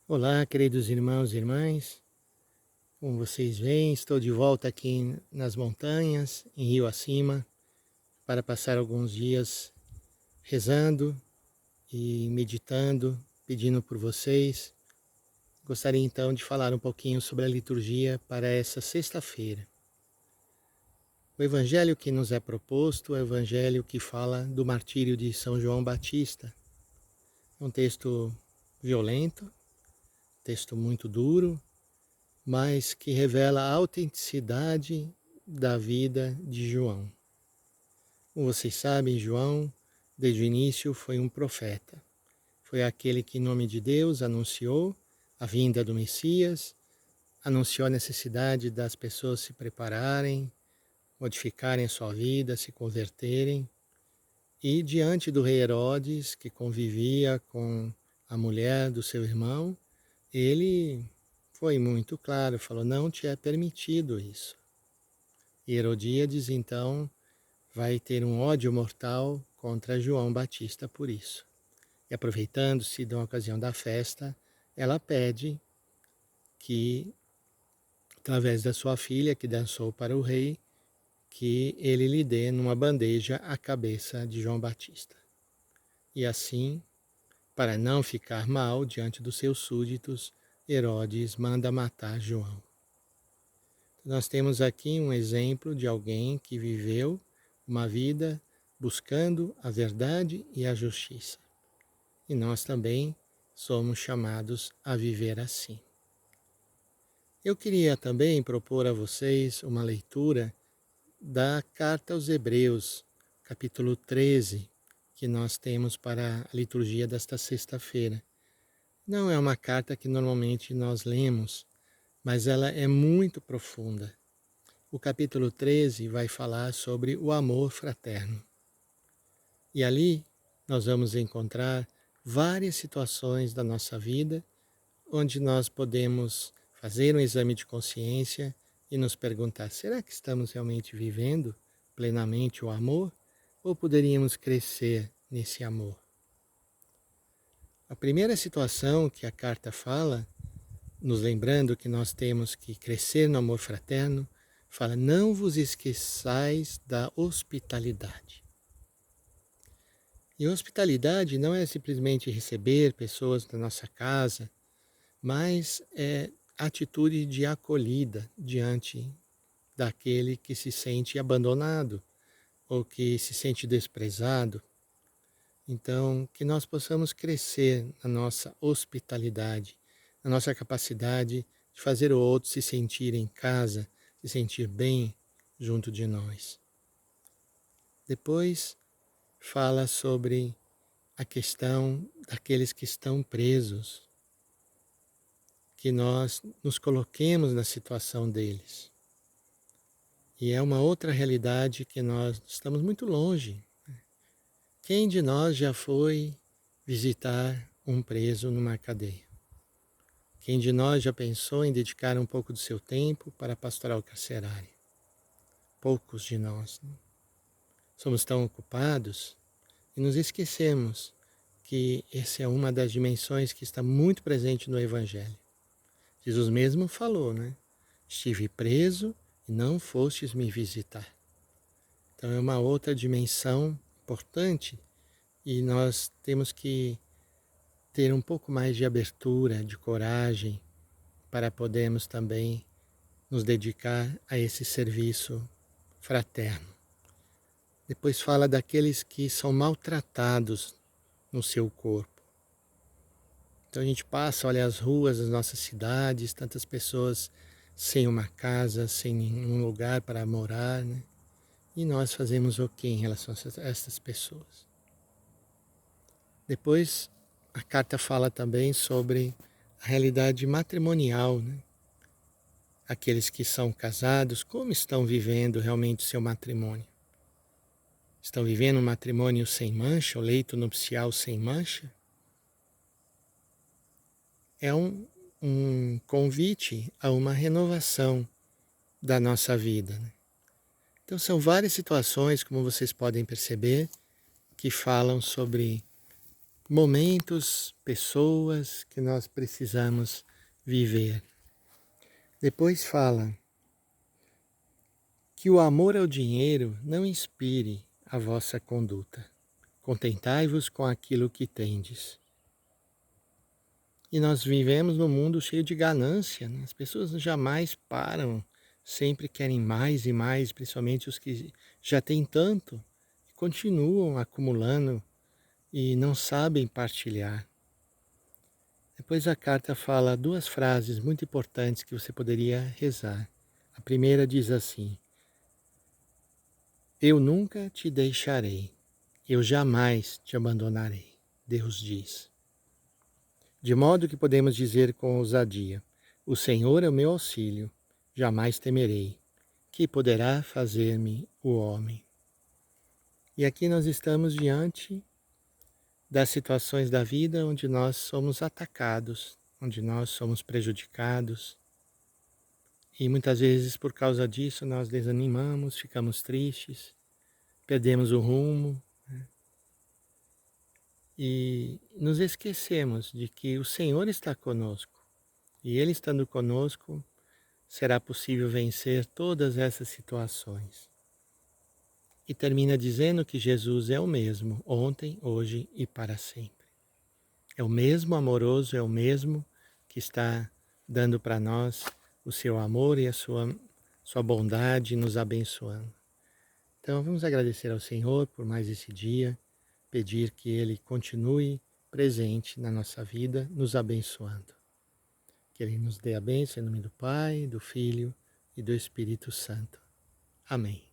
Olá, queridos irmãos e irmãs. Como vocês veem, estou de volta aqui nas montanhas, em Rio Acima, para passar alguns dias rezando e meditando, pedindo por vocês. Gostaria então de falar um pouquinho sobre a liturgia para essa sexta-feira. O evangelho que nos é proposto é o evangelho que fala do martírio de São João Batista. É um texto violento, texto muito duro, mas que revela a autenticidade da vida de João. Como vocês sabem, João, desde o início, foi um profeta. Foi aquele que, em nome de Deus, anunciou a vinda do Messias, anunciou a necessidade das pessoas se prepararem, modificarem a sua vida, se converterem. E diante do rei Herodes, que convivia com a mulher do seu irmão, ele foi muito claro, falou: não te é permitido isso. E Herodíades, então, vai ter um ódio mortal contra João Batista por isso. E aproveitando-se da ocasião da festa, ela pede que, através da sua filha, que dançou para o rei, que ele lhe dê numa bandeja a cabeça de João Batista. E assim, para não ficar mal diante dos seus súditos, Herodes manda matar João. Nós temos aqui um exemplo de alguém que viveu uma vida buscando a verdade e a justiça. E nós também somos chamados a viver assim. Eu queria também propor a vocês uma leitura da Carta aos Hebreus, capítulo 13, que nós temos para a liturgia desta sexta-feira. Não é uma carta que normalmente nós lemos, mas ela é muito profunda. O capítulo 13 vai falar sobre o amor fraterno. E ali nós vamos encontrar várias situações da nossa vida onde nós podemos fazer um exame de consciência e nos perguntar: será que estamos realmente vivendo plenamente o amor? Ou poderíamos crescer nesse amor? A primeira situação que a carta fala, nos lembrando que nós temos que crescer no amor fraterno, fala: não vos esqueçais da hospitalidade. E hospitalidade não é simplesmente receber pessoas na nossa casa, mas é atitude de acolhida diante daquele que se sente abandonado ou que se sente desprezado. Então, que nós possamos crescer na nossa hospitalidade, na nossa capacidade de fazer o outro se sentir em casa, se sentir bem junto de nós. Depois, fala sobre a questão daqueles que estão presos, que nós nos coloquemos na situação deles. E é uma outra realidade que nós estamos muito longe. Quem de nós já foi visitar um preso numa cadeia? Quem de nós já pensou em dedicar um pouco do seu tempo para a pastoral carcerária? Poucos de nós, né? Somos tão ocupados e nos esquecemos que essa é uma das dimensões que está muito presente no Evangelho. Jesus mesmo falou, né? Estive preso e não fostes me visitar. Então é uma outra dimensão importante e nós temos que ter um pouco mais de abertura, de coragem, para podermos também nos dedicar a esse serviço fraterno. Depois fala daqueles que são maltratados no seu corpo. Então a gente passa, olha as ruas das nossas cidades, tantas pessoas sem uma casa, sem nenhum lugar para morar, né? E nós fazemos o que em relação a essas pessoas? Depois a carta fala também sobre a realidade matrimonial, né? Aqueles que são casados, como estão vivendo realmente o seu matrimônio? Estão vivendo um matrimônio sem mancha, o leito nupcial sem mancha? É um convite a uma renovação da nossa vida, né? Então são várias situações, como vocês podem perceber, que falam sobre momentos, pessoas que nós precisamos viver. Depois fala que o amor ao dinheiro não inspire a vossa conduta. Contentai-vos com aquilo que tendes. E nós vivemos num mundo cheio de ganância, né? As pessoas jamais param, sempre querem mais e mais, principalmente os que já têm tanto, e continuam acumulando e não sabem partilhar. Depois a carta fala duas frases muito importantes que você poderia rezar. A primeira diz assim: eu nunca te deixarei, eu jamais te abandonarei, Deus diz. De modo que podemos dizer com ousadia: o Senhor é o meu auxílio, jamais temerei. Que poderá fazer-me o homem? E aqui nós estamos diante das situações da vida onde nós somos atacados, onde nós somos prejudicados. E muitas vezes por causa disso nós desanimamos, ficamos tristes, perdemos o rumo, né? E nos esquecemos de que o Senhor está conosco. E Ele estando conosco, será possível vencer todas essas situações. E termina dizendo que Jesus é o mesmo, ontem, hoje e para sempre. É o mesmo amoroso, é o mesmo que está dando para nós o seu amor e a sua bondade, nos abençoando. Então vamos agradecer ao Senhor por mais esse dia, pedir que Ele continue presente na nossa vida, nos abençoando. Que Ele nos dê a bênção em nome do Pai, do Filho e do Espírito Santo. Amém.